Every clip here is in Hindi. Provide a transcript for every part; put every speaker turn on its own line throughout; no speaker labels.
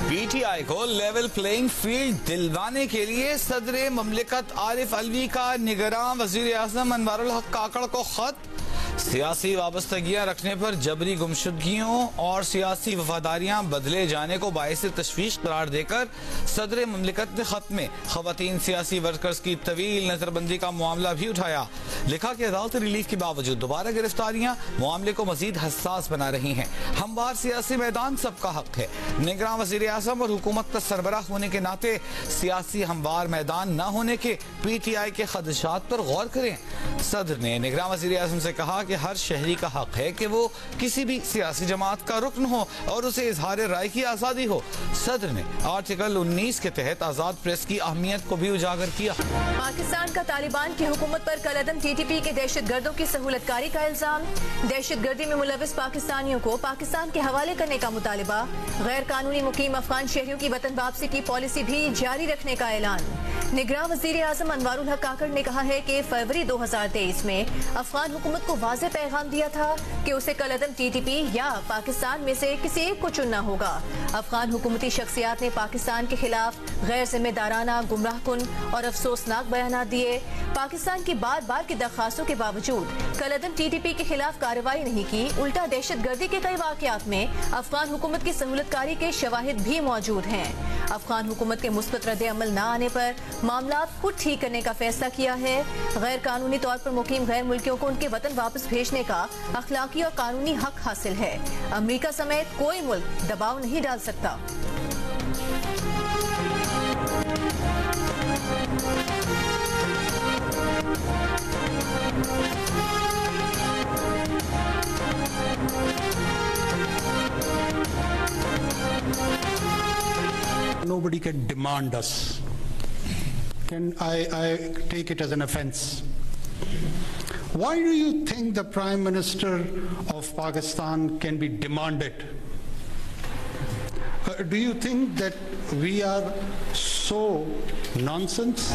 PTI को लेवल प्लेइंग फील्ड दिलवाने के लिए सदर ममलिकत आरिफ अलवी का निगरान वजीर आजम अनवारुल हक काकड़ को खत। सियासी वाबस्तगियां रखने पर जबरी गुमशुदगियों और सियासी वफादारियां बदले जाने को बायस तशवीश करार देकर सदर ममलिकत ने खत में खवातीन सियासी वर्कर्स की तवील नजरबंदी का मामला भी उठाया। लिखा कि अदालती रिलीफ के बावजूद दोबारा गिरफ्तारियां मामले को मजीद हसास बना रही हैं। हमवार सियासी मैदान सबका हक है। निगरान वजीर आजम और हुकूमत का सरबराह होने के नाते सियासी हमवार मैदान न होने के PTI के खदशात पर गौर करें। सदर ने निगरान वजीर आजम से कहा कि हर शहरी का हक है कि वो किसी भी सियासी जमात का रुकन हो और उसे इजहार राय की आज़ादी हो। सदर ने आर्टिकल 19 के तहत आज़ाद प्रेस की अहमियत को भी उजागर किया।
पाकिस्तान का तालिबान की हुकूमत पर कलअदम TTP के दहशतगर्दों की सहूलतकारी का इल्जाम। दहशतगर्दी में मुलविस पाकिस्तानियों को पाकिस्तान के हवाले करने का मुतालिबा। गैर कानूनी मुकीम अफगान शहरियों की वतन वापसी की पॉलिसी भी जारी रखने का ऐलान। निगरान वजीर आजम अनवारुल हक काकड़ ने कहा है कि फरवरी 2023 में अफगान हुकूमत को वाज़ेह पैगाम दिया था कि उसे कलअदम TTP या पाकिस्तान में से किसी एक को चुनना होगा। अफगान हुकूमती शख्सियात ने पाकिस्तान के खिलाफ गैर जिम्मेदाराना, गुमराहकुन और अफसोसनाक बयान दिए। पाकिस्तान की बार बार की दरखास्तों के बावजूद कलअदम TTP के खिलाफ कार्रवाई नहीं की। उल्टा दहशतगर्दी के कई वाकयात में अफगान हुकूमत की सहूलतकारी के शवाहिद भी मौजूद हैं। अफगान हुकूमत के मुस्बत रद्द अमल न आने पर मामला खुद ठीक करने का फैसला किया है। गैर कानूनी तौर पर मुकीम गैर मुल्कियों को उनके वतन वापस भेजने का अखलाकी और कानूनी हक हासिल है। अमेरिका समेत कोई मुल्क दबाव नहीं डाल सकता।
Nobody can demand us. I take it as an offense. Why do you think the Prime Minister of Pakistan can be demanded? Do you think that we are so nonsense?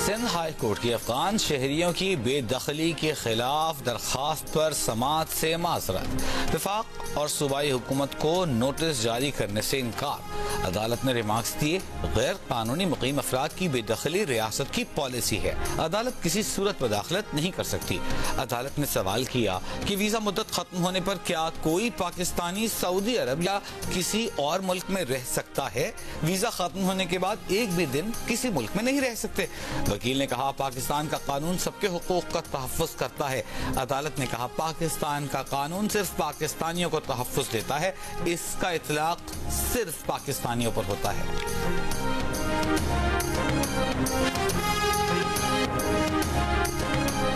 Sindh high court की अफगान शहरियों की बेदखली के खिलाफ दरखास्त पर समाअत से माजरत। विफाक और सूबाई हुकूमत को नोटिस जारी करने से इनकार। अदालत ने रिमार्क्स दिए, गैर कानूनी मुकीम अफराद की बेदखली रियासत की पॉलिसी है। अदालत किसी सूरत मुदाखलत नहीं कर सकती। अदालत ने सवाल किया कि वीजा मुद्दत खत्म होने पर क्या कोई पाकिस्तानी सऊदी अरब या किसी और मुल्क में रह सकता है? वीजा खत्म होने के बाद एक भी दिन किसी मुल्क में नहीं रह सकते। वकील ने कहा, पाकिस्तान का कानून सबके हुकूक का तहफ़्फ़ुज़ करता है। अदालत ने कहा, पाकिस्तान का कानून सिर्फ पाकिस्तानियों को तहफ़्फ़ुज़ देता है, इसका इतलाक सिर्फ पाकिस्तानियों पर होता है।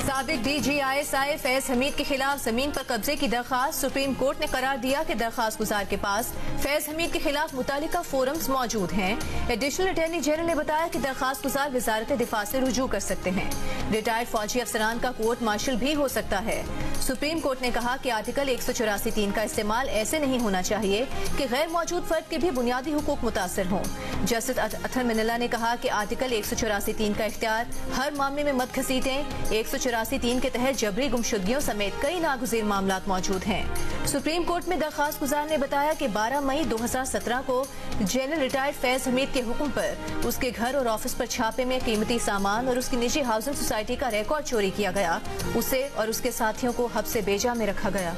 साबिक DG ISI फैज हमीद के खिलाफ जमीन पर कब्जे की दरखास्त। सुप्रीम कोर्ट ने करार दिया कि दरखास्त गुजार के पास फैज हमीद के खिलाफ मुतालिका फोरम्स मौजूद हैं। एडिशनल अटॉर्नी जनरल ने बताया कि दरखास्त गुजार वजारत दिफा से रुजू कर सकते हैं। रिटायर्ड फौजी अफसरान का कोर्ट मार्शल भी हो सकता है। सुप्रीम कोर्ट ने कहा कि आर्टिकल 184(3) का इस्तेमाल ऐसे नहीं होना चाहिए कि गैर मौजूद फर्द के भी बुनियादी हुकूक मुतासर हों। जस्टिस अतहर मिनल्ला ने कहा कि आर्टिकल 184(3) का इख्तियार हर मामले में मत घसीटें। 184(3) के तहत जबरी गुमशुदगियों समेत कई नागुज़ीर मामलात मौजूद हैं। सुप्रीम कोर्ट में दरखास्त गुजार ने बताया कि 12 मई 2017 को जनरल रिटायर्ड फैज हमीद के हुक्म पर उसके घर और ऑफिस पर छापे में कीमती सामान और उसकी निजी हाउसिंग सोसाइटी का रिकॉर्ड चोरी किया गया। उसे और उसके साथियों को हब्से बेजा में रखा गया।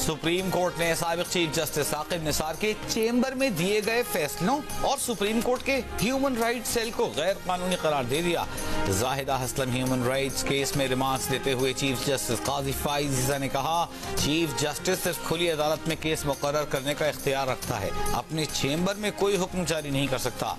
सुप्रीम कोर्ट ने साबिक चीफ जस्टिस साकिब निसार के चेंबर में दिए गए फैसलों और सुप्रीम कोर्ट के ह्यूमन राइट्स सेल को गैर कानूनी करार दे दिया। जाहिदा हसलम ह्यूमन राइट्स केस में रिमार्क्स देते हुए चीफ जस्टिस काजी फाइज़ा ने कहा, चीफ जस्टिस सिर्फ खुली अदालत में केस मुकर्रर करने का इख्तियार रखता है, अपने चेंबर में कोई हुक्म जारी नहीं कर सकता।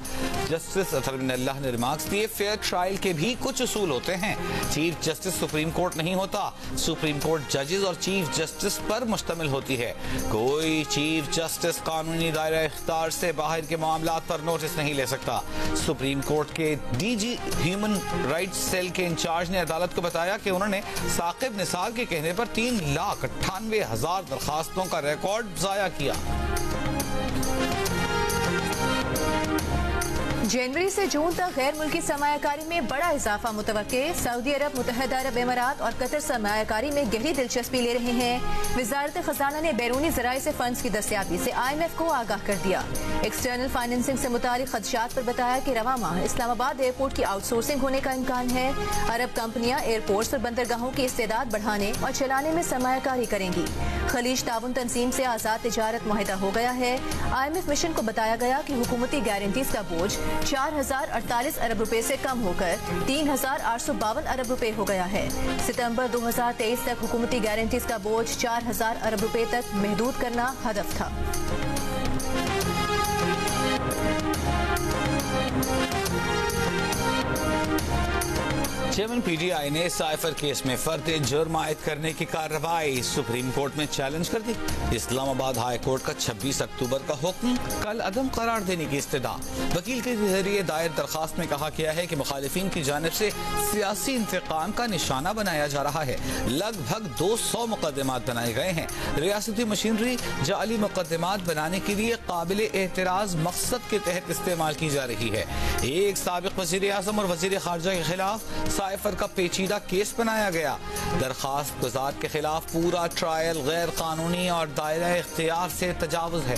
जस्टिस अतहर मिनल्ला ने रिमार्क्स दिए, फेयर ट्रायल के भी कुछ उसूल होते हैं। चीफ जस्टिस सुप्रीम कोर्ट नहीं होता, सुप्रीम कोर्ट जजेस और चीफ जस्टिस पर मुश्तमिल होती है। कोई चीफ जस्टिस कानूनी दायरा इख्तियार से बाहर के मामलात पर नोटिस नहीं ले सकता। सुप्रीम कोर्ट के DG ह्यूमन राइट्स सेल के इंचार्ज ने अदालत को बताया कि उन्होंने साकिब निसार के कहने पर 3,98,000 दरखास्तों का रिकॉर्ड जाया किया।
जनवरी से जून तक गैर मुल्की सरमायाकारी में बड़ा इजाफा मुतवक्के। सऊदी अरब, मुत्तहिदा अरब इमारात और कतर सरमायाकारी में गहरी दिलचस्पी ले रहे हैं। वजारत खजाना ने बैरूनी जराए से फंड्स की दस्तयाबी से IMF को आगाह कर दिया। एक्सटर्नल फाइनेंसिंग से मुतालिक खदशात पर बताया कि रवा माह इस्लामाबाद एयरपोर्ट की आउटसोर्सिंग होने का इम्कान है। अरब कंपनियां एयरपोर्ट्स और बंदरगाहों की इस्तेदाद बढ़ाने और चलाने में सरमायाकारी करेंगी। खलीज ताउन तंजीम से आजाद तिजारत मुआहिदा हो गया है। IMF मिशन को बताया गया कि हुकूमती गारंटीज का बोझ 4048 अरब रुपए से कम होकर 3852 अरब रुपए हो गया है। सितंबर 2023 तक हुकूमती गारंटीज का बोझ 4000 अरब रुपए तक महदूद करना हदफ था।
चेयरमैन PTI ने साइफर केस में फर्द जुर्म आयद करने की कार्रवाई सुप्रीम कोर्ट में चैलेंज कर दी। इस्लामाबाद हाई कोर्ट का 26 अक्टूबर का हुक्म कल अदम करार देने की इस्तदा। वकील के जरिए दायर दरखास्त में कहा गया है कि मुखालिफिन की जानिब से सियासी इंतकाम का निशाना बनाया जा रहा है। लगभग 200 मुकदमात बनाए गए हैं। रियासती मशीनरी जाली मुकदमात बनाने के लिए काबिल एतराज मकसद के तहत इस्तेमाल की जा रही है। एक साबिक वजीर आजम और वजीर खारजा के खिलाफ साइफर का पेचीदा केस बनाया गया। दरखास्त गुजार के खिलाफ पूरा ट्रायल गैर कानूनी और दायरा इख्तियार से तजावुज है।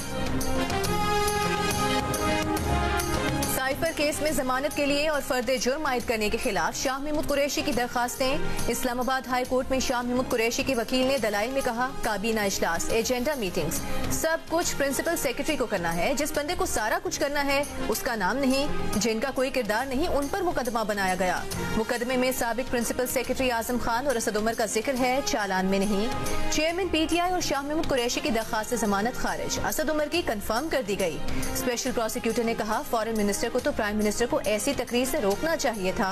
साइफर केस में जमानत के लिए और फर्द जुर्म आयद करने के खिलाफ शाह महमूद कुरैशी की दरखास्तें। इस्लामाबाद हाई कोर्ट में शाह महमूद कुरैशी के वकील ने दलाइल में कहा, काबीना इजलास, एजेंडा मीटिंग्स, सब कुछ प्रिंसिपल सेक्रेटरी को करना है। जिस बंदे को सारा कुछ करना है उसका नाम नहीं, जिनका कोई किरदार नहीं, उन पर मुकदमा बनाया गया। मुकदमे में साबिक प्रिंसिपल सेक्रेटरी आजम खान और असद उमर का जिक्र है, चालान में नहीं। चेयरमैन PTI और शाह महमूद कुरैशी की दरखास्त से जमानत खारिज, असद उमर की कंफर्म कर दी गई। स्पेशल प्रोसिक्यूटर ने कहा, फॉरेन मिनिस्टर को तो प्राइम मिनिस्टर को ऐसी तकरीर से रोकना चाहिए था।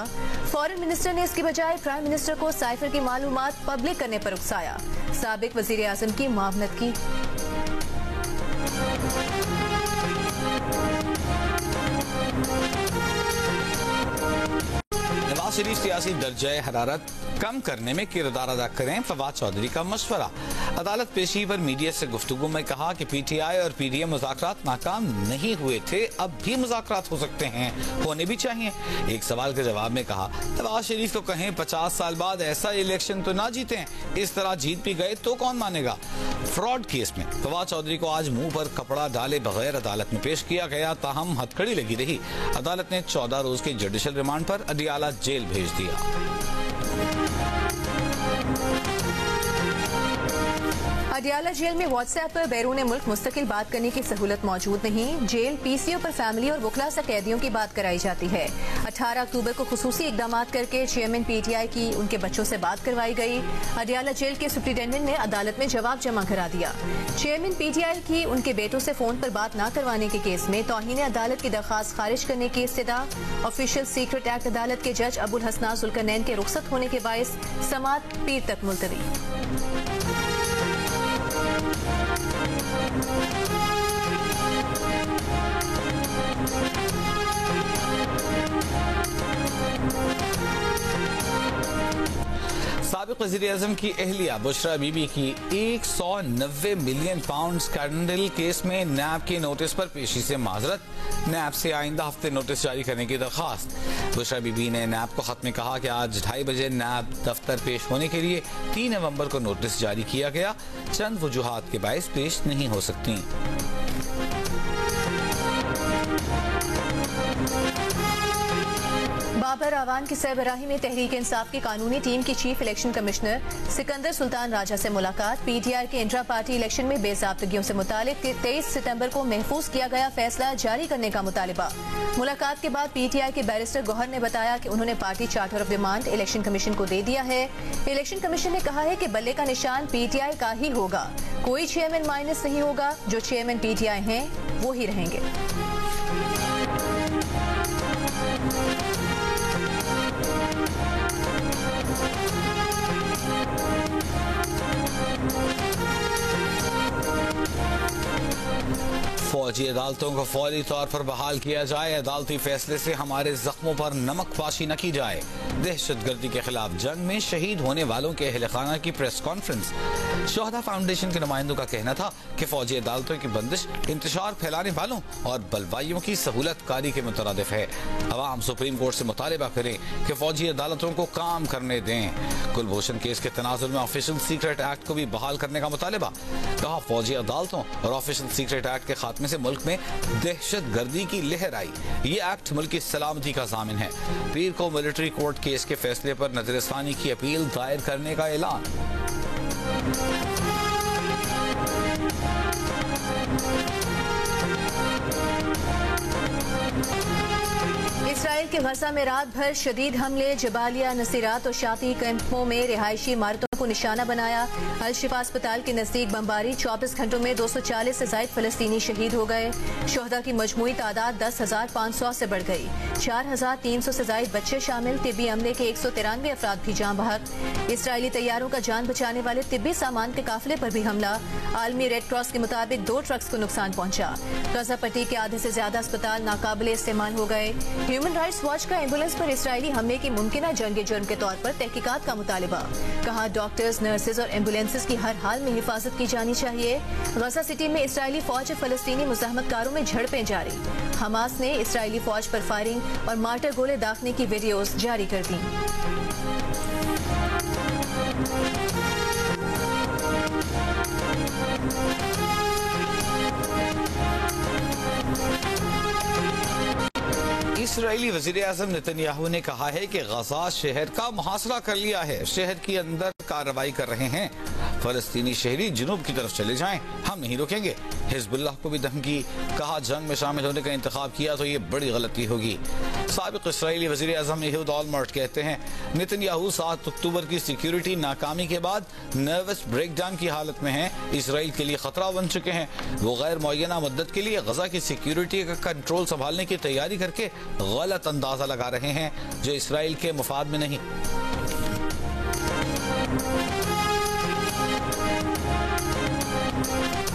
फॉरेन मिनिस्टर ने इसकी बजाय प्राइम मिनिस्टर को साइफर की मालूमात पब्लिक करने पर उकसाया। साबिक वजीर आजम की मुआवनत की।
नवाज शरीफ सियासी दर्जा हरारत कम करने में किरदार अदा करें, फवाद चौधरी का मशवरा। अदालत पेशी पर मीडिया से गुफ्तगू में कहा कि PTI और PDM मुज़ाकरात नाकाम नहीं हुए थे, अब भी मुज़ाकरात हो सकते हैं, होने भी चाहिए। एक सवाल के जवाब में कहा, नवाज शरीफ तो कहें 50 साल बाद ऐसा इलेक्शन तो ना जीते, इस तरह जीत भी गए तो कौन मानेगा। फ्रॉड केस में फवाद चौधरी को आज मुंह पर कपड़ा डाले बगैर अदालत में पेश किया गया, ताहम हथकड़ी लगी रही। अदालत ने 14 रोज के जुडिशल रिमांड पर अडियाला जेल भेज दिया।
अडियाला जेल में व्हाट्सएप पर बैरून मुल्क मुस्तकिल बात करने की सहूलत मौजूद नहीं। जेल PCO पर फैमिली और वकला से कैदियों की बात कराई जाती है। 18 अक्टूबर को खुसूसी इकदाम करके चेयरमैन PTI की उनके बच्चों से बात करवाई गई। अडियाला जेल के सुप्रिंटेंडेंट ने अदालत में जवाब जमा करा दिया। चेयरमैन PTI की उनके बेटों से फोन पर बात न करवाने के केस में तौहीन अदालत की दरखास्त खारिज करने की इस्तदा। ऑफिशियल सीक्रेट एक्ट अदालत के जज अबुल हसनान जुल्करनैन के रुखसत होने के बायस समाअत पीर तक मुलतवी।
साबिक वज़ीर-ए-आज़म की अहलिया बुशरा बीबी की 190 मिलियन पाउंड स्कैंडल केस में नैब के नोटिस पर पेशी से माजरत। नैब से आइंदा हफ्ते नोटिस जारी करने की दरखास्त। बुशरा बीबी ने नैब को खत में कहा कि आज 2:30 बजे नैब दफ्तर पेश होने के लिए 3 नवंबर को नोटिस जारी किया गया, चंद वजूहात के बायस पेश नहीं हो सकती।
बाबर आवान की सरबराही में तहरीक इंसाफ की कानूनी टीम की chief election commissioner Sikandar Sultan Raja से मुलाकात। PTI के इंट्रा पार्टी इलेक्शन में बेज़ाब्तगियों से मुतालिक 23 सितंबर को महफूज किया गया फैसला जारी करने का मुतालिबा। मुलाकात के बाद PTI के बैरिस्टर गौहर ने बताया कि उन्होंने party charter of demand election commission को दे दिया है। इलेक्शन कमीशन ने कहा है कि बल्ले का निशान PTI का ही होगा, कोई चेयरमैन माइनस नहीं होगा, जो चेयरमैन PTI हैं वो ही रहेंगे।
फौजी अदालतों को फौरी तौर पर बहाल किया जाए, अदालती फैसले से हमारे जख्मों पर नमक पाशी न की जाए। दहशतगर्दी के खिलाफ जंग में शहीद होने वालों के अहले खाना की प्रेस कॉन्फ्रेंस। शोहदा फाउंडेशन के नुमाइंदों का कहना था कि फौजी अदालतों की बंदिश इंतशार फैलाने वालों और बलवाइयों की सहूलत कारी के मुतरादिफ है। अवाम सुप्रीम कोर्ट से मुतालिबा करें कि फौजी अदालतों को काम करने दें। कुलभूषण केस के तनाजुर में ऑफिशियल सीक्रेट एक्ट को भी बहाल करने का मुतालिबा। कहा फौजी अदालतों और ऑफिशियल सीक्रेट एक्ट के खात्मे से मुल्क में दहशत गर्दी की लहर आई। ये एक्ट मुल्क की सलामती का जामिन है। पीर को मिलिट्री कोर्ट केस के फैसले पर नजरसानी की अपील दायर करने का ऐलान।
इसराइल के गजा में रात भर शदीद हमले, जबालिया, नसीरात और शाती कैंपों में रिहायशी इमारतों को निशाना बनाया। अल शिफा अस्पताल के नजदीक बमबारी, 24 घंटों में 240 से ज्यादा फलस्तीनी शहीद हो गए। शोहदा की मजमूई तादाद 10,500 से बढ़ गई। 4,300 से ज्यादा बच्चे शामिल। तिब्बी अमले के 193 अफराद भी जान बहक। इसराइली तैयारों का जान बचाने वाले तिब्बी सामान के काफिले पर भी हमला। आलमी रेड क्रॉस के मुताबिक 2 ट्रक्स को नुकसान पहुंचा। गजा पट्टी के आधे से ज्यादा अस्पताल नाकाबिले इस्तेमाल हो गए। ह्यूमन राइट्स वॉच का एम्बुलेंस पर इसराइली हमले की मुमकिना जंगी जुर्म के तौर पर तहकीकात का मुतालिबा। कहा डॉक्टर्स, नर्सेज और एम्बुलेंसेज की हर हाल में हिफाजत की जानी चाहिए। गजा सिटी में इसराइली फौज और फलस्तीनी मुज़ाहमतकारों में झड़पें जारी। हमास ने इसराइली फौज पर फायरिंग और मार्टर गोले दागने की वीडियोस जारी कर दी।
इसराइली वज़ीर आज़म नेतन्याहू ने कहा है कि गजा शहर का मुहासरा कर लिया है, शहर के अंदर कार्रवाई कर रहे हैं। फलस्तीनी शहरी जुनूब की तरफ चले जाएं, हम नहीं रोकेंगे। हिजबुल्लाह को भी धमकी। कहा जंग में शामिल होने का इंतखाब किया तो ये बड़ी गलती होगी। साबिक इसराइली वज़ीर आज़म एहूद ऑलमर्ट कहते हैं नेतन्याहू 7 अक्टूबर की सिक्योरिटी नाकामी के बाद नर्वस ब्रेकडाउन की हालत में हैं। इसराइल के लिए खतरा बन चुके हैं। वो गैर मुअय्यना मुद्दत के लिए गजा की सिक्योरिटी का कंट्रोल संभालने की तैयारी करके गलत अंदाजा लगा रहे हैं जो इसराइल के मुफाद में नहीं।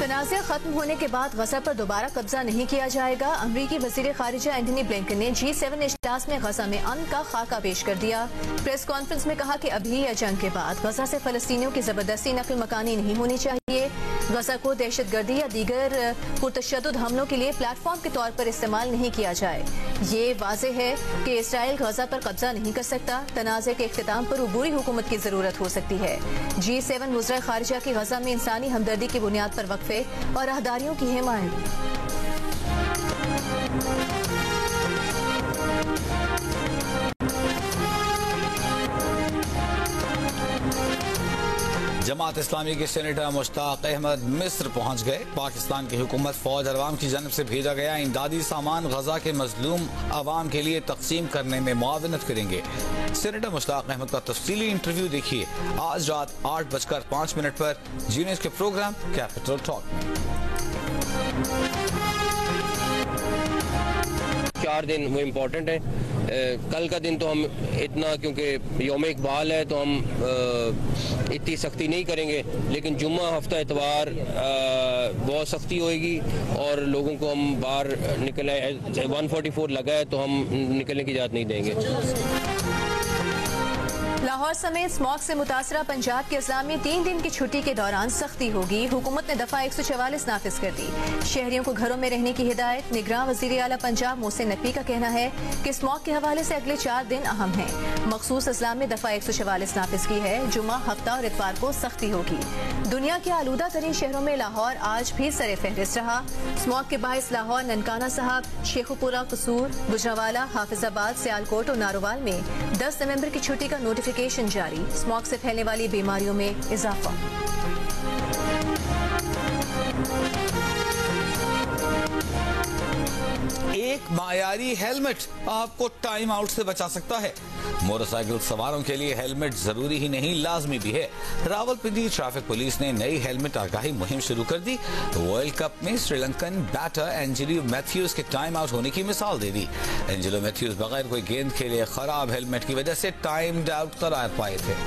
तनाज़ा खत्म होने के बाद गजा पर दोबारा कब्जा नहीं किया जाएगा। अमरीकी वज़ीर खारिजा एंटनी ब्लिंकन ने G7 इजलास में गजा में अमन का खाका पेश कर दिया। प्रेस कॉन्फ्रेंस में कहा कि अभी या जंग के बाद गजा से फलस्तीनियों की जबरदस्ती नकल मकानी नहीं होनी चाहिए। गजा को दहशतगर्दी या दीगर पुरतशद्दुद हमलों के लिए प्लेटफॉर्म के तौर पर इस्तेमाल नहीं किया जाए। ये वाज़ेह है कि इसराइल गजा पर कब्जा नहीं कर सकता। तनाज़े के इख्तिताम पर उबूरी हुकूमत की जरूरत हो सकती है। G7 वज़ीर खारिजा की गजा में इंसानी हमदर्दी की बुनियाद पर वक्फे और अहदारियों की हिमायत।
जमात इस्लामी के सेनेटर मुश्ताक अहमद मिस्र पहुंच गए। पाकिस्तान की हुकूमत फौज और अवाम की जानब से भेजा गया इमदादी सामान गजा के मजलूम अवाम के लिए तकसीम करने में मुआवनत करेंगे। सेनेटर मुश्ताक अहमद का तफसीली इंटरव्यू देखिए आज रात 8:05 पर जी न्यूज़ के प्रोग्राम कैपिटल टॉक में।
4 दिन वो इम्पोर्टेंट है। कल का दिन तो हम इतना, क्योंकि यौम इकबाल है, तो हम इतनी सख्ती नहीं करेंगे, लेकिन जुम्मा, हफ्ता, इतवार बहुत सख्ती होएगी और लोगों को हम बाहर निकले 144 लगा है तो हम निकलने की इजाज़त नहीं देंगे।
लाहौर समेत स्मॉग से मुतासरा पंजाब के अजला में 3 दिन की छुट्टी के दौरान सख्ती होगी। हुकूमत ने दफा 144 नाफिज कर दी। शहरियों को घरों में रहने की हिदायत। निगरान वज़ीर आला पंजाब मोहसिन नकवी का कहना है कि स्मॉग के हवाले से अगले 4 दिन अहम हैं। मखसूस अजला में दफा 144 नाफिज की है। जुम्मा, हफ्ता और इतवार को सख्ती होगी। दुनिया के आलूदा तरीन शहरों में लाहौर आज भी सरे फहरिस्त रहा। स्मॉग के बाइस लाहौर, ननकाना साहब, शेखुपुरा, कसूर, गुजरावाला, हाफिजाबाद, सियालकोट और नारोवाल में 10 नवंबर की छुट्टी का नोटिफिकेशन जारी। स्मॉग से फैलने वाली बीमारियों में इजाफा।
एक मायारी हेलमेट आपको टाइम आउट से बचा सकता है। मोटरसाइकिल सवारों के लिए हेलमेट जरूरी ही नहीं, लाजमी भी है। रावलपिंडी ट्रैफिक पुलिस ने नई हेलमेट आगाही मुहिम शुरू कर दी। वर्ल्ड कप में श्रीलंकन बैटर एंजेलो मैथ्यूज के टाइम आउट होने की मिसाल दे दी। एंजेलो मैथ्यूज बगैर कोई गेंद खेले खराब हेलमेट की वजह से टाइम आउट करार पाए थे।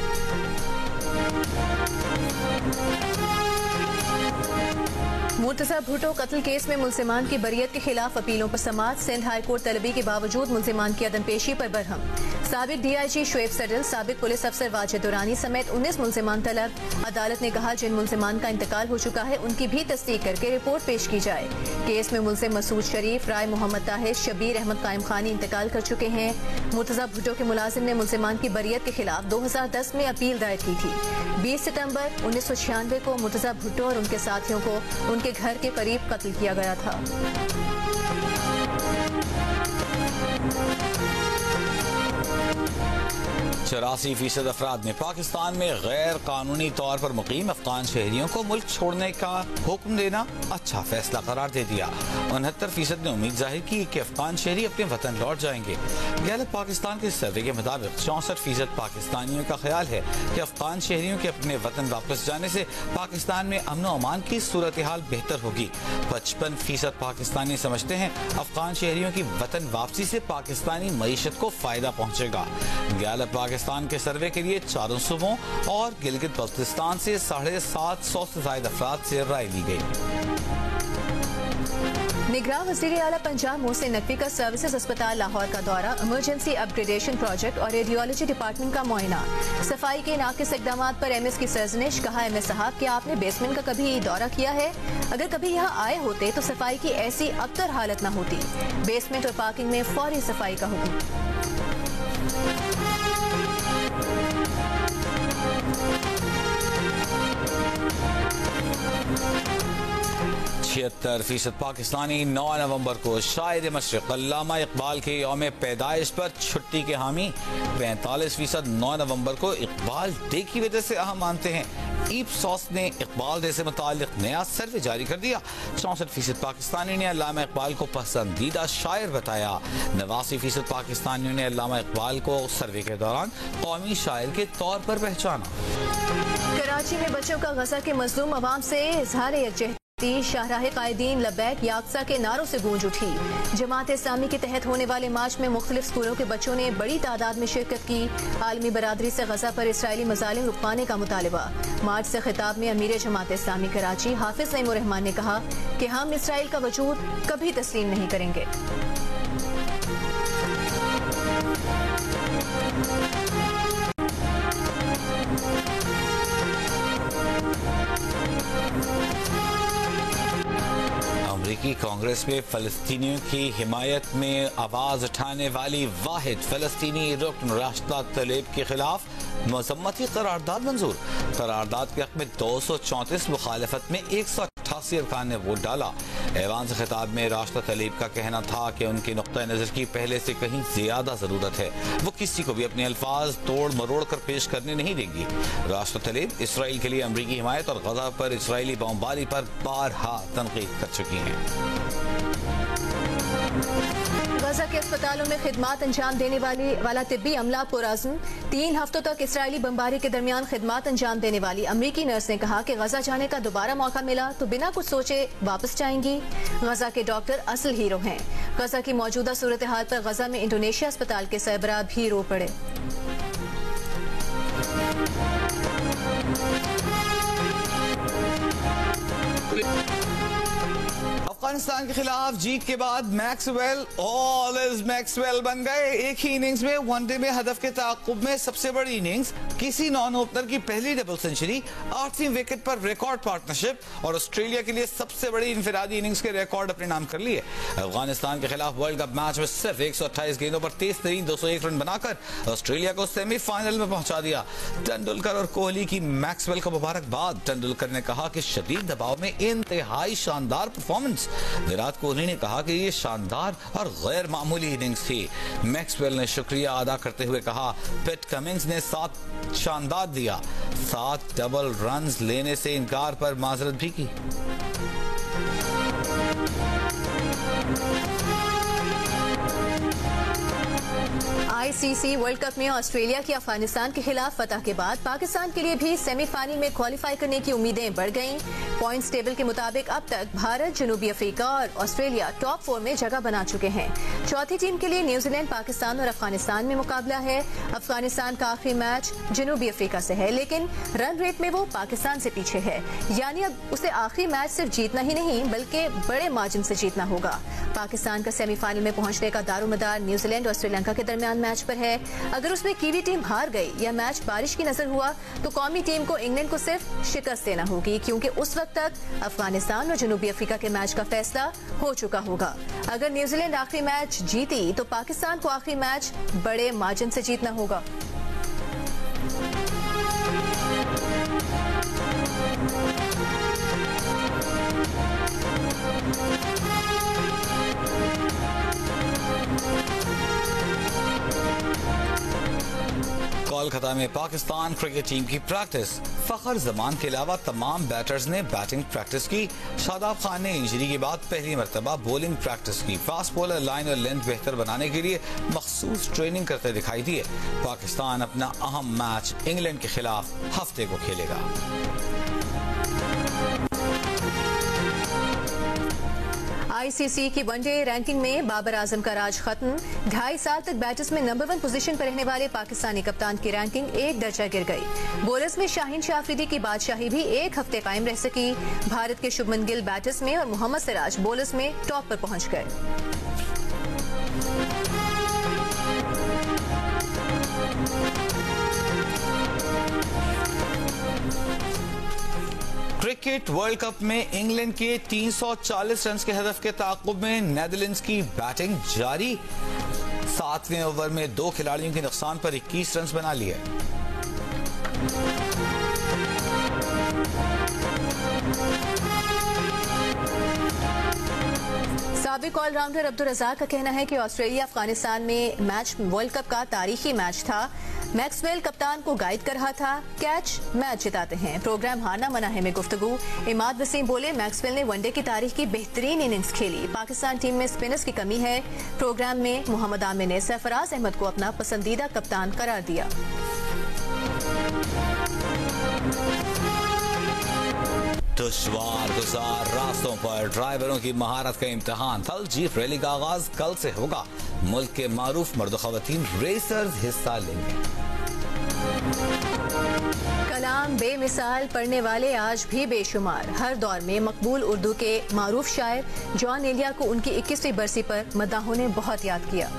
मुर्तजा भुट्टो कत्ल केस में मुलजिमान की बरियत के खिलाफ अपीलों पर समाअत। सिंध हाईकोर्ट तलबी के बावजूद मुलजिमान की अदम पेशी पर बरहम। साबिक DIG शुएब सडल, साबिक पुलिस अफसर वाजिद दुरानी समेत 19 मुलजिमान तलब। अदालत ने कहा जिन मुलजिमान का इंतकाल हो चुका है उनकी भी तस्दीक करके रिपोर्ट पेश की जाए। केस में मुलजिम मसूद शरीफ, राय मोहम्मद ताहिर, शबीर अहमद कायम खानी इंतकाल कर चुके हैं। मुर्तजा भुट्टो के मुलाजिम ने मुलजिमान की बरियत के खिलाफ 2010 में अपील दायर की थी। 20 सितंबर 1996 को मुर्तजा भुट्टो और उनके साथियों को उनके घर के करीब कत्ल किया गया था।
84% अफराद ने पाकिस्तान में गैर कानूनी तौर पर मुकीम अफगान शहरियों को मुल्क छोड़ने का हुक्म देना अच्छा फैसला करार दे दिया। 69% ने उम्मीद जाहिर की कि अफगान शहरी अपने वतन लौट जाएंगे। गैलप पाकिस्तान के सर्वे के मुताबिक 64% पाकिस्तानियों का ख्याल है कि अफगान शहरियों के अपने वतन वापस जाने से पाकिस्तान में अमन और अमान की सूरत हाल बेहतर होगी। 55% पाकिस्तानी समझते हैं अफगान शहरियों की वतन वापसी से पाकिस्तानी मईशत को फायदा पहुँचेगा। गैलप पाकिस्तान के सर्वे के लिए 4 सूबों और गिलगित बल्तिस्तान से 750 से ज्यादा अफराद से राय ली गई।
निगरान वज़ीर आला पंजाब मोहसिन नकवी का सर्विसेज अस्पताल लाहौर का दौरा, इमरजेंसी अपग्रेडेशन प्रोजेक्ट और रेडियोलॉजी डिपार्टमेंट का मुआयना। सफाई के नाकिस इक़दाम पर MS की सरजनिश। कहा MS साहब क्या आपने बेसमेंट का कभी दौरा किया है? अगर कभी यहाँ आए होते तो सफाई की ऐसी अबतर हालत न होती। बेसमेंट और पार्किंग में फौरी सफाई का हुक्म।
76% पाकिस्तानी 9 नवंबर को शायर मशरिक़ अल्लामा इकबाल के यौम पैदाइश पर छुट्टी के हामी। 45% 9 नवंबर को इकबाल डे की वजह से अहम मानते हैं। ईप्सॉस ने इकबाल डे से मुतालिक नया सर्वे जारी कर दिया। 64% पाकिस्तानी ने अल्लामा इकबाल को पसंदीदा शायर बताया। 89% पाकिस्तानियों ने अल्लामा इकबाल को सर्वे के दौरान कौमी शायर के तौर पर पहचाना।
कराची में बच्चों का गजा के मजलूम अवाम से इजहार यकजहती। शाहराह कायदीन लबैक याक्सा के नारों से गूंज उठी। जमात इस्लामी के तहत होने वाले मार्च में मुख्तलिफ स्कूलों के बच्चों ने बड़ी तादाद में शिरकत की। आलमी बरादरी से गजा पर इसराइली मजालिम रुकवाने का मुतालबा। मार्च से खिताब में अमीर जमात इस्लामी कराची हाफिज नईमुर रहमान ने कहा कि हम इसराइल का वजूद कभी तस्लीम नहीं करेंगे।
अमरीकी कांग्रेस में फलस्तीनियों की हिमायत में आवाज उठाने वाली वाहिद फलस्तीनी रुकन रास्ता तलेब के खिलाफ मजम्मती करारदाद मंजूर। करारदाद के हक में 234, मुखालफत में 188 अरकान ने वोट डाला। ऐवान से खिताब में रास्ता तलेब का कहना था कि उनकी नुक्ता नजर की पहले से कहीं ज्यादा जरूरत है। वो किसी को भी अपने अल्फाज तोड़ मरोड़ कर पेश करने नहीं देंगी। रास्ता तलेब इसराइल के लिए अमरीकी हिमायत और गजा पर इसराइली बमबारी पर बारहा तनकीद कर चुकी हैं।
गजा के अस्पतालों में खिदमात अंजाम देने वाला तिब्बी अमला पुरअज़्म। 3 हफ्तों तक इसराइली बमबारी के दरमियान खिदमात अंजाम देने वाली अमरीकी नर्स ने कहा कि गजा जाने का दोबारा मौका मिला तो बिना कुछ सोचे वापस जाएंगी। गजा के डॉक्टर असल हीरो हैं। गजा की मौजूदा सूरत हाल पर गजा में इंडोनेशिया अस्पताल के सरबराह भी रो पड़े।
अफगानिस्तान के खिलाफ जीत के बाद मैक्सवेल ऑल इज मैक्सवेल बन गए। एक ही इनिंग्स में वनडे में हदफ के ताक़ुब में सबसे बड़ी इनिंग्स, किसी नॉन ओपनर की पहली डबल सेंचुरी, 8वीं विकेट पर रिकॉर्ड पार्टनरशिप और ऑस्ट्रेलिया के लिए सबसे बड़ी इनफिरादी इनिंग्स के रिकॉर्ड अपने नाम कर लिए। अफगानिस्तान के खिलाफ वर्ल्ड कप मैच में सिर्फ 128 गेंदों पर तेज तरीन 201 रन बनाकर ऑस्ट्रेलिया को सेमीफाइनल में पहुंचा दिया। तेंदुलकर और कोहली की मैक्सवेल को मुबारकबाद। तेंदुलकर ने कहा कि शदीद दबाव में इंतहाई शानदार परफॉर्मेंस। विराट कोहली ने कहा कि ये शानदार और गैर मामूली इनिंग्स थी। मैक्सवेल ने शुक्रिया अदा करते हुए कहा पैट कमिंस ने 7 शानदार दिया। 7 डबल रन्स लेने से इनकार पर माजरत भी की।
ICC वर्ल्ड कप में ऑस्ट्रेलिया की अफगानिस्तान के खिलाफ फतह के बाद पाकिस्तान के लिए भी सेमीफाइनल में क्वालिफाई करने की उम्मीदें बढ़ गईं। पॉइंट्स टेबल के मुताबिक अब तक भारत, जनूबी अफ्रीका और ऑस्ट्रेलिया टॉप 4 में जगह बना चुके हैं। चौथी टीम के लिए न्यूजीलैंड, पाकिस्तान और अफगानिस्तान में मुकाबला है। अफगानिस्तान का आखिरी मैच जनूबी अफ्रीका से है, लेकिन रन रेट में वो पाकिस्तान से पीछे है। यानी अब उसे आखिरी मैच सिर्फ जीतना ही नहीं बल्कि बड़े मार्जिन से जीतना होगा। पाकिस्तान का सेमीफाइनल में पहुंचने का दारोमदार न्यूजीलैंड और श्रीलंका के दरमियान मैच पर है। अगर उसमें कीवी टीम हार गई या मैच बारिश की नजर हुआ तो कौमी टीम को इंग्लैंड को सिर्फ शिकस्त देना होगी, क्योंकि उस वक्त तक अफगानिस्तान और जनूबी अफ्रीका के मैच का फैसला हो चुका होगा। अगर न्यूजीलैंड आखिरी मैच जीती तो पाकिस्तान को आखिरी मैच बड़े मार्जिन से जीतना होगा।
कोलकाता में पाकिस्तान क्रिकेट टीम की प्रैक्टिस। फखर जमान के अलावा तमाम बैटर्स ने बैटिंग प्रैक्टिस की। शादाब खान ने इंजरी के बाद पहली मरतबा बॉलिंग प्रैक्टिस की। फास्ट बॉलर लाइन और लेंथ बेहतर बनाने के लिए मखसूस ट्रेनिंग करते दिखाई दिए। पाकिस्तान अपना अहम मैच इंग्लैंड के खिलाफ हफ्ते को खेलेगा।
आईसीसी की वनडे रैंकिंग में बाबर आजम का राज खत्म। 2.5 साल तक बैटर्स में नंबर 1 पोजीशन पर रहने वाले पाकिस्तानी कप्तान की रैंकिंग एक दर्जा गिर गई। बॉलर्स में शाहीन शाह अफरीदी की बादशाही भी एक हफ्ते कायम रह सकी। भारत के शुभमन गिल बैटर्स में और मोहम्मद सिराज बॉलर्स में टॉप पर पहुंच गए।
क्रिकेट वर्ल्ड कप में इंग्लैंड के 340 रन के हदफ के ताक़ुब में नेदरलैंड्स की बैटिंग जारी। 7वें ओवर में 2 खिलाड़ियों के नुकसान पर 21 रन बना लिए।
साबिक ऑलराउंडर अब्दुल रज़ाक का कहना है कि ऑस्ट्रेलिया अफगानिस्तान में मैच वर्ल्ड कप का तारीखी मैच था। मैक्सवेल कप्तान को गाइड कर रहा था। कैच मैच जिताते हैं, प्रोग्राम हारना मना है में गुफ्तगू। इमाद वसीम बोले, मैक्सवेल ने वनडे की तारीख की बेहतरीन इनिंग्स खेली। पाकिस्तान टीम में स्पिनर्स की कमी है। प्रोग्राम में मोहम्मद आमिर ने सरफराज अहमद को अपना पसंदीदा कप्तान करार दिया।
दुश्वार गुजार रास्तों पर ड्राइवरों की महारत का इम्तिहान। थल जीप रैली का आगाज कल से होगा। मुल्क के मारूफ मर्द खवातीन रेसर्स हिस्सा लेंगे।
कलाम बेमिसाल पढ़ने वाले आज भी बेशुमार। हर दौर में मकबूल उर्दू के मारूफ शायर जॉन एलिया को उनकी 21वीं बरसी पर मद्दाहों ने बहुत याद किया।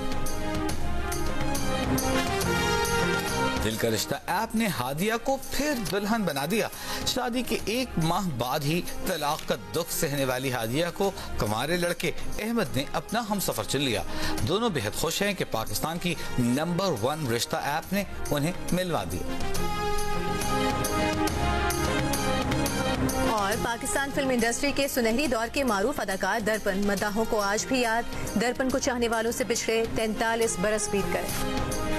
दिल का रिश्ता ऐप ने हादिया को फिर दुल्हन बना दिया। शादी के 1 माह बाद ही तलाक का दुख सहने वाली हादिया को कुंवारे लड़के अहमद ने अपना हमसफर चुन लिया। दोनों बेहद खुश हैं कि पाकिस्तान की नंबर 1 रिश्ता ऐप ने उन्हें मिलवा दिया।
और पाकिस्तान फिल्म इंडस्ट्री के सुनहरी दौर के मारूफ अदाकार दर्पण मद्दाहों को आज भी याद। दर्पण को चाहने वालों से पिछड़े 43 बरस बीत गए।